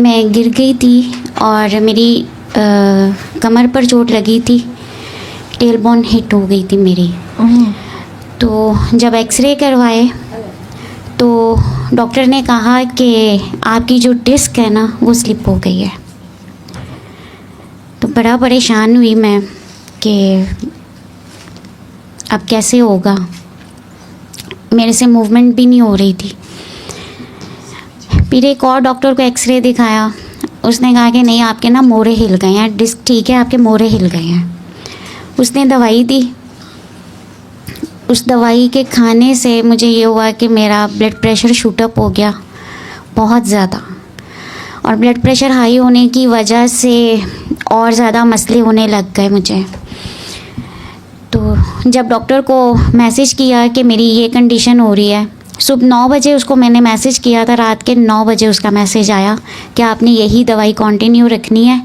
मैं गिर गई थी और मेरी कमर पर चोट लगी थी, टेल बोन हिट हो गई थी मेरी। तो जब एक्सरे करवाए तो डॉक्टर ने कहा कि आपकी जो डिस्क है ना वो स्लिप हो गई है। तो बड़ा परेशान हुई मैं कि अब कैसे होगा, मेरे से मूवमेंट भी नहीं हो रही थी। फिर एक और डॉक्टर को एक्सरे दिखाया, उसने कहा कि नहीं आपके ना मोरे हिल गए हैं, डिस्क ठीक है आपके मोरे हिल गए हैं। उसने दवाई दी, उस दवाई के खाने से मुझे ये हुआ कि मेरा ब्लड प्रेशर शूट अप हो गया बहुत ज़्यादा, और ब्लड प्रेशर हाई होने की वजह से और ज़्यादा मसले होने लग गए मुझे। तो जब डॉक्टर को मैसेज किया कि मेरी ये कंडीशन हो रही है, सुबह 9 बजे उसको मैंने मैसेज किया था, रात के 9 बजे उसका मैसेज आया कि आपने यही दवाई कंटिन्यू रखनी है।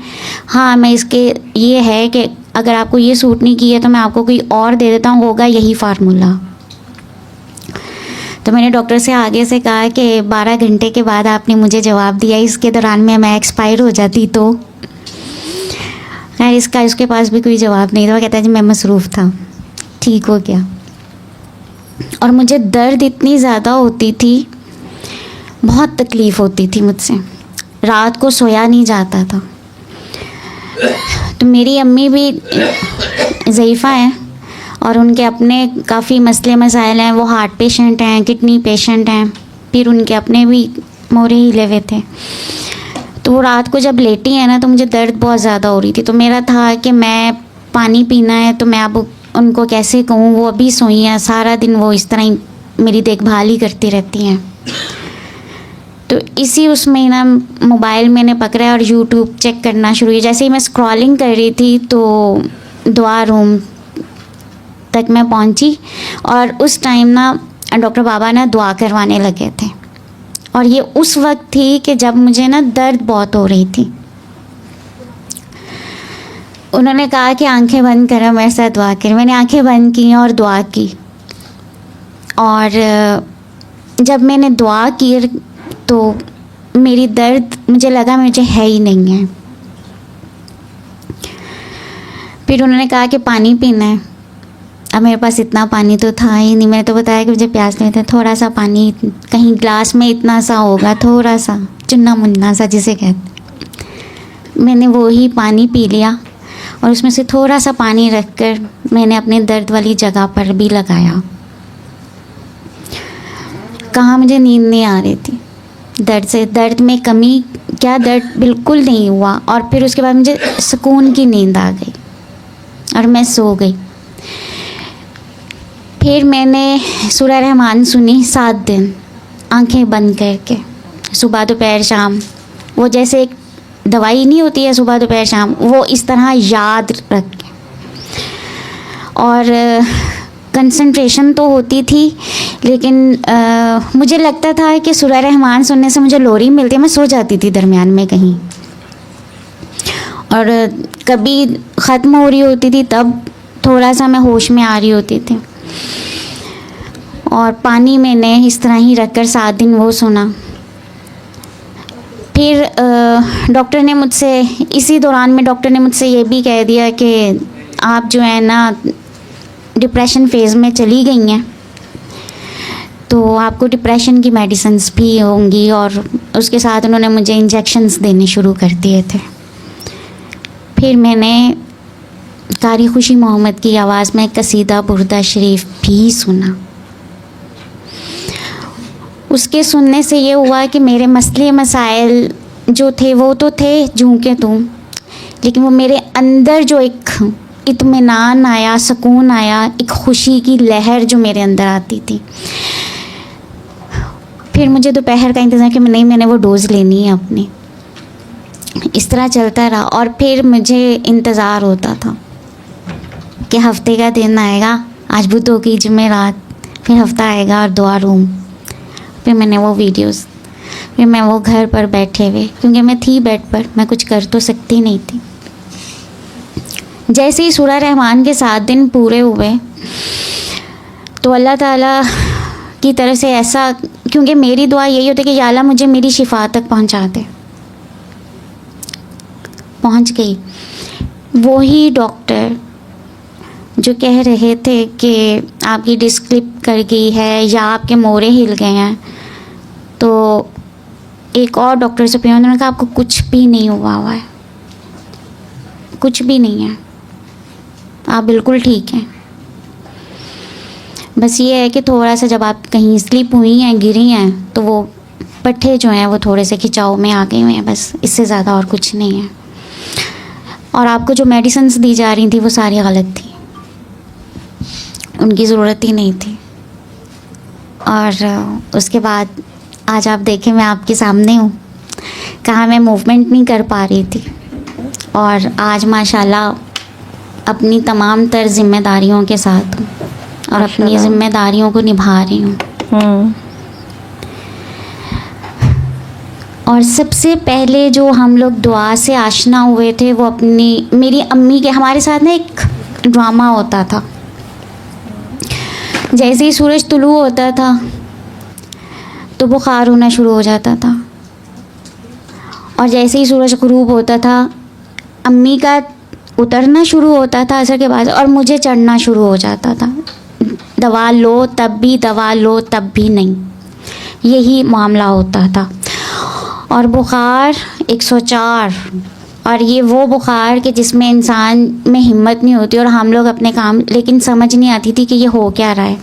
हाँ, मैं इसके ये है कि अगर आपको ये सूट नहीं की है तो मैं आपको कोई और दे देता हूँ, होगा यही फार्मूला। तो मैंने डॉक्टर से आगे से कहा कि 12 घंटे के बाद आपने मुझे जवाब दिया, इसके दौरान में मैं एक्सपायर हो जाती तो। खैर इसके पास भी कोई जवाब नहीं था, वो कहता है जी मैं मसरूफ़ था, ठीक हो गया। और मुझे दर्द इतनी ज़्यादा होती थी, बहुत तकलीफ़ होती थी मुझसे, रात को सोया नहीं जाता था। तो मेरी अम्मी भी ज़ईफ़ा हैं और उनके अपने काफ़ी मसले मसाइल हैं, वो हार्ट पेशेंट हैं, किडनी पेशेंट हैं, फिर उनके अपने भी मोरे हिले हुए थे। तो वो रात को जब लेटी है ना तो मुझे दर्द बहुत ज़्यादा हो रही थी। तो मेरा था कि मैं पानी पीना है, तो मैं अब उनको कैसे कहूँ, वो अभी सोई हैं, सारा दिन वो इस तरह ही मेरी देखभाल ही करती रहती हैं। तो इसी उसमें ना मोबाइल मैंने पकड़ा और यूट्यूब चेक करना शुरू किया। जैसे ही मैं स्क्रॉलिंग कर रही थी तो दुआ रूम तक मैं पहुंची, और उस टाइम ना डॉक्टर बाबा ना दुआ करवाने लगे थे, और ये उस वक्त थी कि जब मुझे ना दर्द बहुत हो रही थी। उन्होंने कहा कि आंखें बंद करो, मेरे साथ दुआ करें। मैंने आंखें बंद की और दुआ की, और जब मैंने दुआ की तो मेरी दर्द मुझे लगा मुझे है ही नहीं है। फिर उन्होंने कहा कि पानी पीना है। अब मेरे पास इतना पानी तो था ही नहीं, मैंने तो बताया कि मुझे प्यास नहीं था, थोड़ा सा पानी कहीं ग्लास में इतना सा होगा, थोड़ा सा चुन्ना मुन्ना सा जिसे कहते। मैंने वो ही पानी पी लिया और उसमें से थोड़ा सा पानी रखकर मैंने अपने दर्द वाली जगह पर भी लगाया। कहाँ मुझे नींद नहीं आ रही थी, दर्द में कमी क्या, दर्द बिल्कुल नहीं हुआ। और फिर उसके बाद मुझे सुकून की नींद आ गई और मैं सो गई। फिर मैंने सूरह रहमान सुनी 7 दिन आंखें बंद करके, सुबह दोपहर शाम। वो जैसे एक दवाई नहीं होती है सुबह दोपहर शाम, वो इस तरह याद रख के। और कंसंट्रेशन तो होती थी, लेकिन मुझे लगता था कि सूरह रहमान सुनने से मुझे लोरी मिलती है, मैं सो जाती थी दरमियान में कहीं। और कभी ख़त्म हो रही होती थी तब थोड़ा सा मैं होश में आ रही होती थी। और पानी मैंने इस तरह ही रखकर 7 दिन वो सुना। फिर डॉक्टर ने मुझसे इसी दौरान में डॉक्टर ने मुझसे ये भी कह दिया कि आप जो है ना डिप्रेशन फेज़ में चली गई हैं, तो आपको डिप्रेशन की मेडिसिन्स भी होंगी। और उसके साथ उन्होंने मुझे इंजेक्शन्स देने शुरू कर दिए थे। फिर मैंने कारी खुशी मोहम्मद की आवाज़ में कसीदा बुर्दा शरीफ भी सुना। उसके सुनने से ये हुआ कि मेरे मसले मसाइल जो थे वो तो थे जूं के तूं, लेकिन वो मेरे अंदर जो एक इत्मीनान आया, सुकून आया, एक खुशी की लहर जो मेरे अंदर आती थी। फिर मुझे दोपहर का इंतज़ार कि नहीं, मैंने वो डोज़ लेनी है अपनी। इस तरह चलता रहा। और फिर मुझे इंतज़ार होता था कि हफ्ते का दिन आएगा, आज बुधवार की जुमेरात, फिर हफ्ता आएगा और दुआ रूम। फिर मैंने वो वीडियोस, फिर मैं वो घर पर बैठे हुए, क्योंकि मैं थी बेड पर, मैं कुछ कर तो सकती नहीं थी। जैसे ही सूरह रहमान के 7 दिन पूरे हुए तो अल्लाह ताला की तरफ से ऐसा, क्योंकि मेरी दुआ यही होती है कि या अल्लाह मुझे मेरी शिफा तक पहुंचा दे, पहुंच गई, वही डॉक्टर जो कह रहे थे कि आपकी डिस्क स्लिप कर गई है या आपके मोरे हिल गए हैं, तो एक और डॉक्टर से पूछा, उन्होंने कहा आपको कुछ भी नहीं हुआ है, कुछ भी नहीं है, आप बिल्कुल ठीक हैं। बस ये है कि थोड़ा सा जब आप कहीं स्लिप हुई हैं, गिरी हैं, तो वो पट्टे जो हैं वो थोड़े से खिंचाव में आ गए हुए हैं, बस इससे ज़्यादा और कुछ नहीं है। और आपको जो मेडिसिन्स दी जा रही थी वो सारी गलत थी, उनकी ज़रूरत ही नहीं थी। और उसके बाद आज आप देखें मैं आपके सामने हूँ, कहाँ मैं मूवमेंट नहीं कर पा रही थी और आज माशाल्लाह अपनी तमाम तर जिम्मेदारियों के साथ हूँ और अपनी जिम्मेदारियों को निभा रही हूँ। और सबसे पहले जो हम लोग दुआ से आशना हुए थे वो अपनी मेरी अम्मी के, हमारे साथ ना एक ड्रामा होता था। जैसे ही सूरज तुलू होता था तो बुखार होना शुरू हो जाता था, और जैसे ही सूरज ग़ुरूब होता था अम्मी का उतरना शुरू होता था असर के बाद, और मुझे चढ़ना शुरू हो जाता था। दवा लो तब भी, दवा लो तब भी नहीं, यही मामला होता था। और बुखार 104, और ये वो बुखार कि जिसमें इंसान में हिम्मत नहीं होती और हम लोग अपने काम, लेकिन समझ नहीं आती थी कि ये हो क्या रहा है।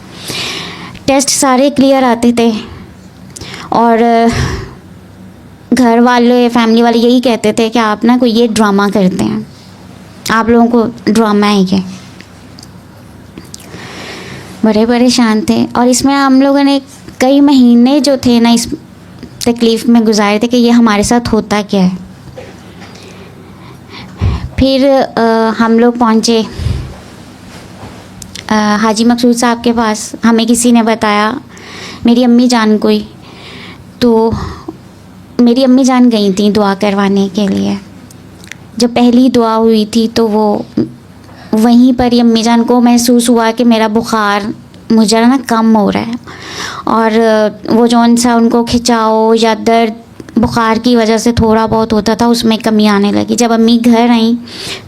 टेस्ट सारे क्लियर आते थे और घर वाले, फैमिली वाले यही कहते थे कि आप ना कोई ये ड्रामा करते हैं, आप लोगों को ड्रामा है ये। बड़े परेशान थे और इसमें हम लोगों ने कई महीने जो थे ना इस तकलीफ़ में गुजारे थे कि ये हमारे साथ होता क्या है। फिर हम लोग पहुँचे हाजी मकसूद साहब के पास। हमें किसी ने बताया, मेरी अम्मी जान कोई, तो मेरी अम्मी जान गई थी दुआ करवाने के लिए। जब पहली दुआ हुई थी तो वो वहीं पर ही अम्मी जान को महसूस हुआ कि मेरा बुखार मुझे ना कम हो रहा है, और वो जौन सा उनको खिंचाव या दर्द बुखार की वजह से थोड़ा बहुत होता था उसमें कमी आने लगी। जब अम्मी घर आई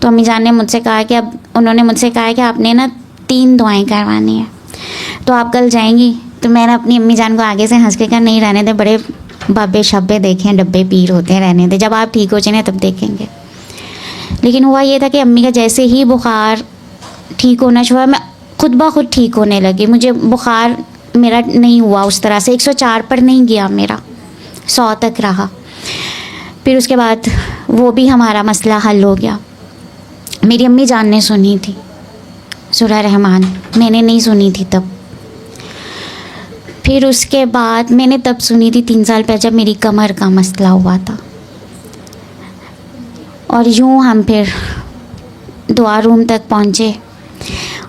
तो अम्मी जान ने मुझसे कहा कि अब उन्होंने मुझसे कहा कि आपने ना 3 दुआएं करवानी है, तो आप कल जाएंगी। तो मैंने अपनी अम्मी जान को आगे से हंस के कहा नहीं रहने दे, बड़े बाबे शब्बे देखे हैं, डब्बे पीर होते हैं, रहने दे, जब आप ठीक हो जाए तब देखेंगे। लेकिन हुआ ये था कि अम्मी का जैसे ही बुखार ठीक होना शुरू हुआ, मैं खुद ब खुद ठीक होने लगी। मुझे बुखार मेरा नहीं हुआ उस तरह से, 104 पर नहीं गया मेरा, 100 तक रहा। फिर उसके बाद वो भी हमारा मसला हल हो गया। मेरी अम्मी जान ने सुनी थी सूरह रहमान, मैंने नहीं सुनी थी तब। फिर उसके बाद मैंने तब सुनी थी 3 साल पहले जब मेरी कमर का मसला हुआ था। और यूँ हम फिर दुआ रूम तक पहुँचे।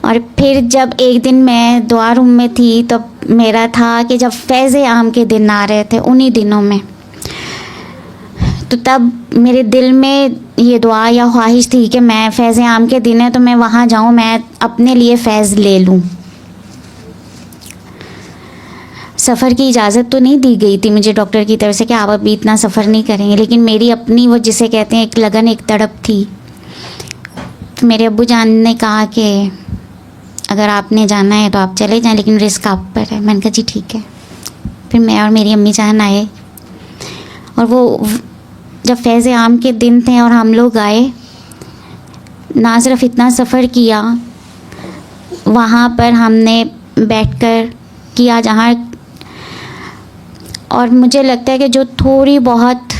और फिर जब एक दिन मैं दुआ रूम में थी तो मेरा था कि जब फैज़ आम के दिन आ रहे थे उन्हीं दिनों में, तो तब मेरे दिल में ये दुआ या ख्वाहिश थी कि मैं फैज़ आम के दिन है तो मैं वहाँ जाऊँ, मैं अपने लिए फैज़ ले लूँ। सफ़र की इजाज़त तो नहीं दी गई थी मुझे डॉक्टर की तरफ से कि आप अभी इतना सफ़र नहीं करेंगे, लेकिन मेरी अपनी वो जिसे कहते हैं एक लगन, एक तड़प थी। तो मेरे अब्बू जान ने कहा कि अगर आपने जाना है तो आप चले जाएं, लेकिन रिस्क आप पर है। मैंने कहा जी ठीक है। फिर मैं और मेरी अम्मी जान आए, और वो जब फैज़ आम के दिन थे और हम लोग आए, ना सिर्फ इतना सफ़र किया, वहाँ पर हमने बैठकर किया जहाँ, और मुझे लगता है कि जो थोड़ी बहुत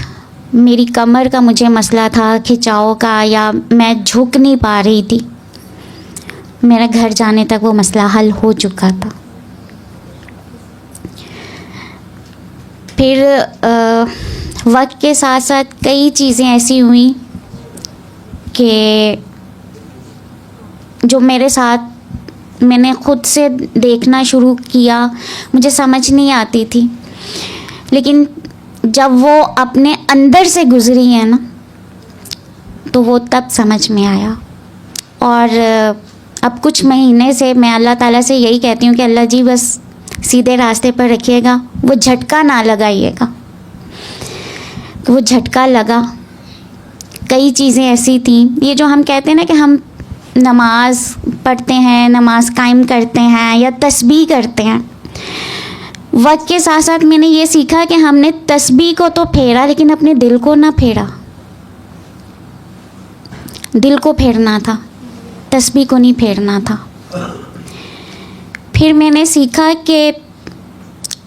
मेरी कमर का मुझे मसला था, खिंचाव का, या मैं झुक नहीं पा रही थी, मेरा घर जाने तक वो मसला हल हो चुका था। फिर वक्त के साथ साथ कई चीज़ें ऐसी हुई कि जो मेरे साथ मैंने ख़ुद से देखना शुरू किया, मुझे समझ नहीं आती थी, लेकिन जब वो अपने अंदर से गुज़री है ना तो वो तब समझ में आया। और अब कुछ महीने से मैं अल्लाह ताला से यही कहती हूँ कि अल्लाह जी बस सीधे रास्ते पर रखिएगा, वो झटका ना लगाइएगा। तो वो झटका लगा, कई चीज़ें ऐसी थी, ये जो हम कहते हैं ना कि हम नमाज पढ़ते हैं, नमाज कायम करते हैं या तस्बीह करते हैं, वक्त के साथ साथ मैंने ये सीखा कि हमने तस्बीह को तो फेरा लेकिन अपने दिल को ना फेरा। दिल को फेरना था, तस्बीह को नहीं फेरना था। फिर मैंने सीखा कि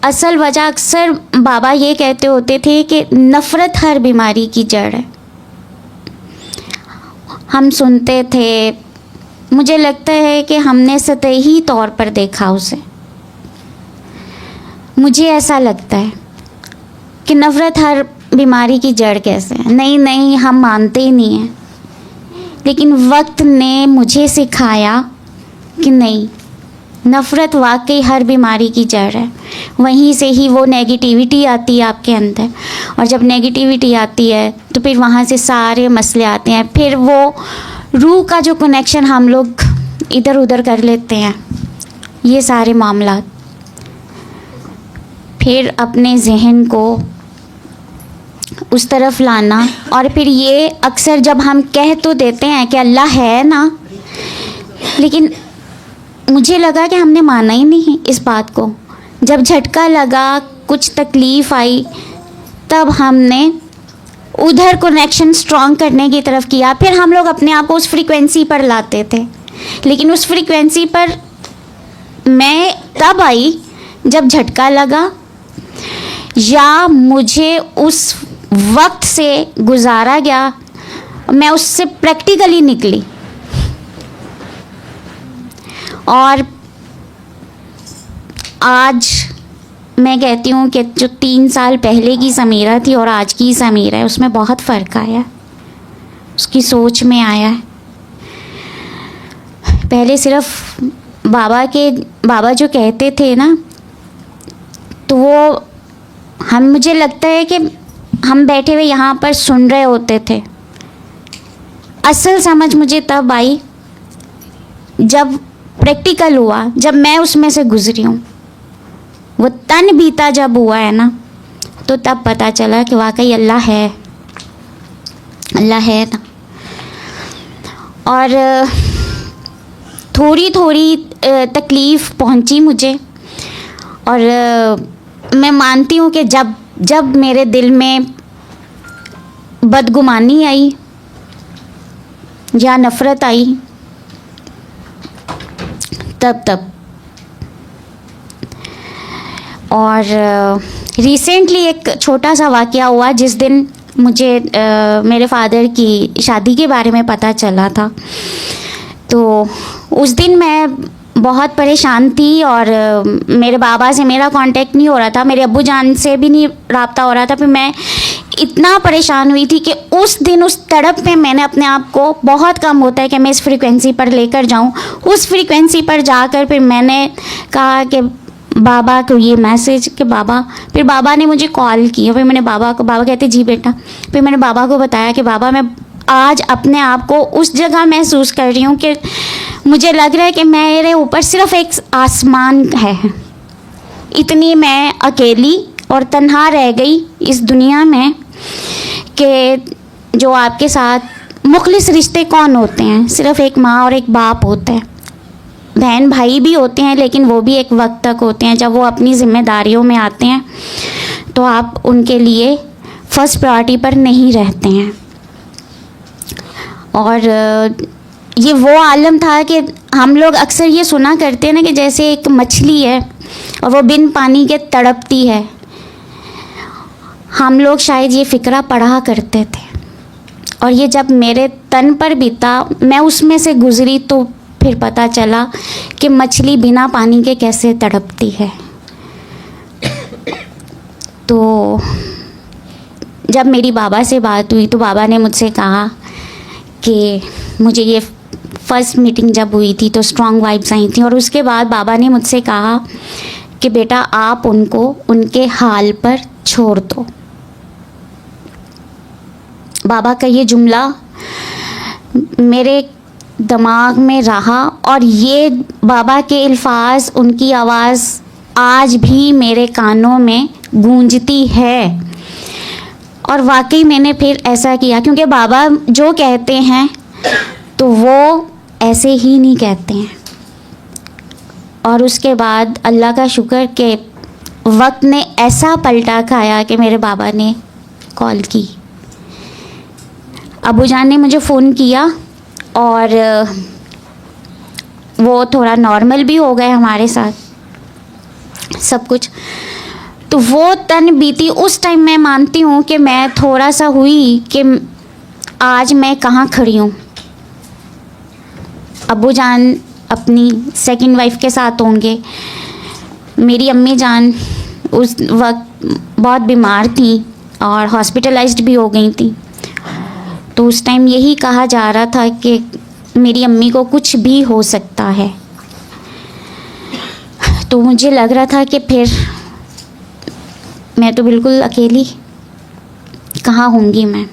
असल वजह, अक्सर बाबा ये कहते होते थे कि नफ़रत हर बीमारी की जड़ है। हम सुनते थे, मुझे लगता है कि हमने सतही तौर पर देखा उसे। मुझे ऐसा लगता है कि नफ़रत हर बीमारी की जड़ कैसे है। नहीं, हम मानते ही नहीं हैं, लेकिन वक्त ने मुझे सिखाया कि नहीं, नफ़रत वाकई हर बीमारी की जड़ है। वहीं से ही वो नेगेटिविटी आती है आपके अंदर, और जब नेगेटिविटी आती है तो फिर वहाँ से सारे मसले आते हैं। फिर वो रूह का जो कनेक्शन हम लोग इधर उधर कर लेते हैं, ये सारे मामला। फिर अपने जहन को उस तरफ लाना, और फिर ये अक्सर जब हम कह तो देते हैं कि अल्लाह है ना, लेकिन मुझे लगा कि हमने माना ही नहीं इस बात को। जब झटका लगा, कुछ तकलीफ़ आई, तब हमने उधर कनेक्शन स्ट्रॉन्ग करने की तरफ किया। फिर हम लोग अपने आप को उस फ्रीक्वेंसी पर लाते थे, लेकिन उस फ्रीक्वेंसी पर मैं तब आई जब झटका लगा, या मुझे उस वक्त से गुजारा गया, मैं उससे प्रैक्टिकली निकली। और आज मैं कहती हूँ कि जो 3 साल पहले की समीरा थी और आज की समीरा है, उसमें बहुत फ़र्क आया, उसकी सोच में आया है। पहले सिर्फ बाबा जो कहते थे ना, तो वो मुझे लगता है कि हम बैठे हुए यहाँ पर सुन रहे होते थे। असल समझ मुझे तब आई जब प्रैक्टिकल हुआ, जब मैं उसमें से गुजरी हूँ। वो तन बीता जब हुआ है ना, तो तब पता चला कि वाकई अल्लाह है, अल्लाह है ना। और थोड़ी थोड़ी तकलीफ़ पहुँची मुझे, और मैं मानती हूँ कि जब मेरे दिल में बदगुमानी आई या नफ़रत आई, तब और रिसेंटली एक छोटा सा वाक़या हुआ जिस दिन मुझे मेरे फादर की शादी के बारे में पता चला था। तो उस दिन मैं बहुत परेशान थी, और मेरे बाबा से मेरा कांटेक्ट नहीं हो रहा था, मेरे अब्बू जान से भी नहीं रब्ता हो रहा था। फिर मैं इतना परेशान हुई थी कि उस दिन उस तड़प में मैंने अपने आप को, बहुत कम होता है कि मैं इस फ्रीक्वेंसी पर लेकर जाऊं, उस फ्रीक्वेंसी पर जाकर फिर मैंने कहा कि बाबा को ये मैसेज कि बाबा, फिर बाबा ने मुझे कॉल किया। फिर मैंने बाबा कहते जी बेटा। फिर मैंने बाबा को बताया कि बाबा, मैं आज अपने आप को उस जगह महसूस कर रही हूँ कि मुझे लग रहा है कि मेरे ऊपर सिर्फ एक आसमान है। इतनी मैं अकेली और तन्हा रह गई इस दुनिया में कि जो आपके साथ मुखलिस रिश्ते कौन होते हैं? सिर्फ एक माँ और एक बाप होते हैं। बहन भाई भी होते हैं, लेकिन वो भी एक वक्त तक होते हैं। जब वो अपनी जिम्मेदारियों में आते हैं तो आप उनके लिए फर्स्ट प्रायोरिटी पर नहीं रहते हैं। और ये वो आलम था कि हम लोग अक्सर ये सुना करते हैं ना कि जैसे एक मछली है और वो बिन पानी के तड़पती है। हम लोग शायद ये फ़िक्रा पढ़ा करते थे, और ये जब मेरे तन पर बीता, मैं उसमें से गुज़री, तो फिर पता चला कि मछली बिना पानी के कैसे तड़पती है। तो जब मेरी बाबा से बात हुई तो बाबा ने मुझसे कहा कि मुझे ये फर्स्ट मीटिंग जब हुई थी तो स्ट्रॉन्ग वाइब्स आई थी, और उसके बाद बाबा ने मुझसे कहा कि बेटा आप उनको उनके हाल पर छोड़ दो। बाबा का ये जुमला मेरे दिमाग में रहा, और ये बाबा के अल्फाज, उनकी आवाज़ आज भी मेरे कानों में गूंजती है। और वाकई मैंने फिर ऐसा किया, क्योंकि बाबा जो कहते हैं तो वो ऐसे ही नहीं कहते हैं। और उसके बाद अल्लाह का शुक्र कि वक्त ने ऐसा पलटा खाया कि मेरे बाबा ने कॉल की, अबू जान ने मुझे फ़ोन किया और वो थोड़ा नॉर्मल भी हो गए हमारे साथ सब कुछ। तो वो तन बीती उस टाइम मैं मानती हूँ कि मैं थोड़ा सा हुई कि आज मैं कहाँ खड़ी हूँ। अबू जान अपनी सेकंड वाइफ के साथ होंगे, मेरी अम्मी जान उस वक्त बहुत बीमार थी और हॉस्पिटलाइज्ड भी हो गई थी। तो उस टाइम यही कहा जा रहा था कि मेरी अम्मी को कुछ भी हो सकता है। तो मुझे लग रहा था कि फिर मैं तो बिल्कुल अकेली कहाँ होंगी मैं।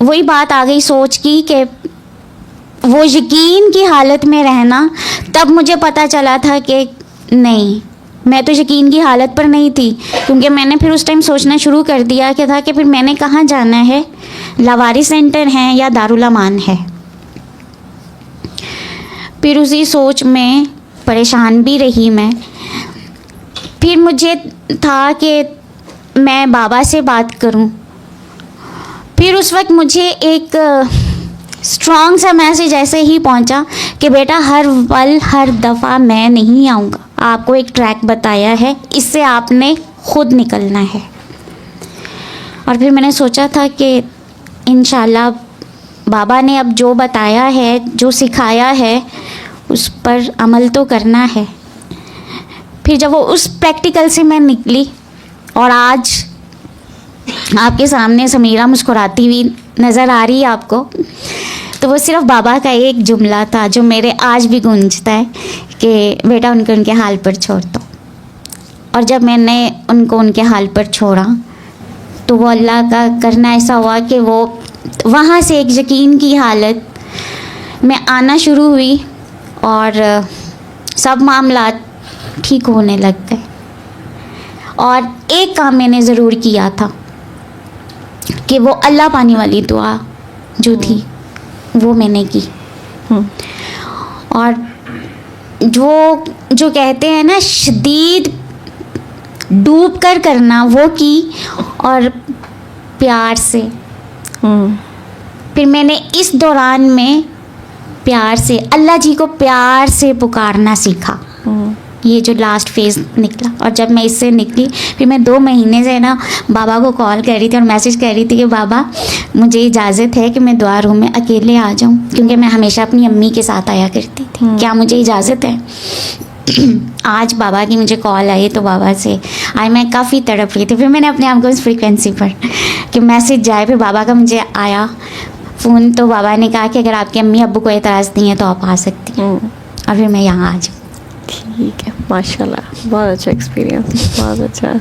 वही बात आ गई सोच की कि वो यकीन की हालत में रहना, तब मुझे पता चला था कि नहीं, मैं तो यकीन की हालत पर नहीं थी, क्योंकि मैंने फिर उस टाइम सोचना शुरू कर दिया कि था कि फिर मैंने कहाँ जाना है, लावारिस सेंटर है या दारुल अमान है। फिर उसी सोच में परेशान भी रही मैं। फिर मुझे था कि मैं बाबा से बात करूं। फिर उस वक्त मुझे एक स्ट्रॉन्ग सा मैसेज ऐसे ही पहुंचा कि बेटा हर पल हर दफ़ा मैं नहीं आऊँगा, आपको एक ट्रैक बताया है, इससे आपने खुद निकलना है। और फिर मैंने सोचा था कि इंशाल्लाह बाबा ने अब जो बताया है, जो सिखाया है, उस पर अमल तो करना है। फिर जब वो उस प्रैक्टिकल से मैं निकली और आज आपके सामने समीरा मुस्कुराती हुई नज़र आ रही है आपको, तो वो सिर्फ बाबा का एक जुमला था जो मेरे आज भी गूंजता है कि बेटा उनको उनके हाल पर छोड़ दो। और जब मैंने उनको उनके हाल पर छोड़ा तो वो अल्लाह का करना ऐसा हुआ कि वो वहाँ से एक यकीन की हालत में आना शुरू हुई और सब मामला ठीक होने लग गए। और एक काम मैंने ज़रूर किया था कि वो अल्लाह पानी वाली दुआ जो थी वो मैंने की। और जो कहते हैं ना शदीद डूब कर करना, वो की और प्यार से। फिर मैंने इस दौरान में प्यार से अल्लाह जी को प्यार से पुकारना सीखा। ये जो लास्ट फेज़ निकला, और जब मैं इससे निकली फिर मैं 2 महीने से ना बाबा को कॉल कर रही थी और मैसेज कर रही थी कि बाबा मुझे इजाज़त है कि मैं दुआ रूम में अकेले आ जाऊं, क्योंकि मैं हमेशा अपनी अम्मी के साथ आया करती थी। क्या मुझे इजाज़त है? आज बाबा की मुझे कॉल आई तो बाबा से आज मैं काफ़ी तड़प रही थी। फिर मैंने अपने आप को इस फ्रीक्वेंसी पर कि मैसेज जाए, फिर बाबा का मुझे आया फ़ोन, तो बाबा ने कहा कि अगर आपके अम्मी अब्बू को एतराज़ नहीं है तो आप आ सकती हैं। और फिर मैं यहाँ आ जाऊँ। ठीक है, माशाल्लाह, बहुत अच्छा एक्सपीरियंस, बहुत अच्छा।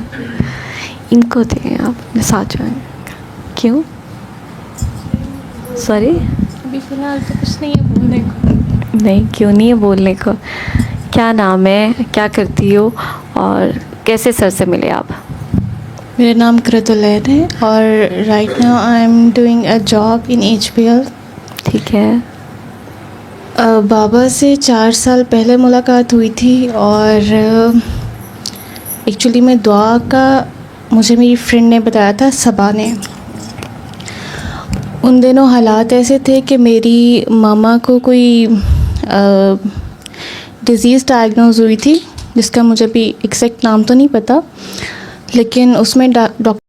इनको दें आप अपने साथ जाएं। क्यों? सॉरी, अभी फ़िलहाल तो कुछ नहीं है बोलने को। नहीं, क्यों नहीं है बोलने को? क्या नाम है, क्या करती हो और कैसे सर से मिले आप? मेरा नाम कृतुलैन है और right now I am doing a job in HPL। ठीक है। बाबा से 4 साल पहले मुलाकात हुई थी और एक्चुअली में दुआ का मुझे मेरी फ्रेंड ने बताया था, सबा ने। उन दिनों हालात ऐसे थे कि मेरी मामा को कोई डिज़ीज़ डायग्नोज हुई थी, जिसका मुझे भी एग्जैक्ट नाम तो नहीं पता, लेकिन उसमें डॉक्टर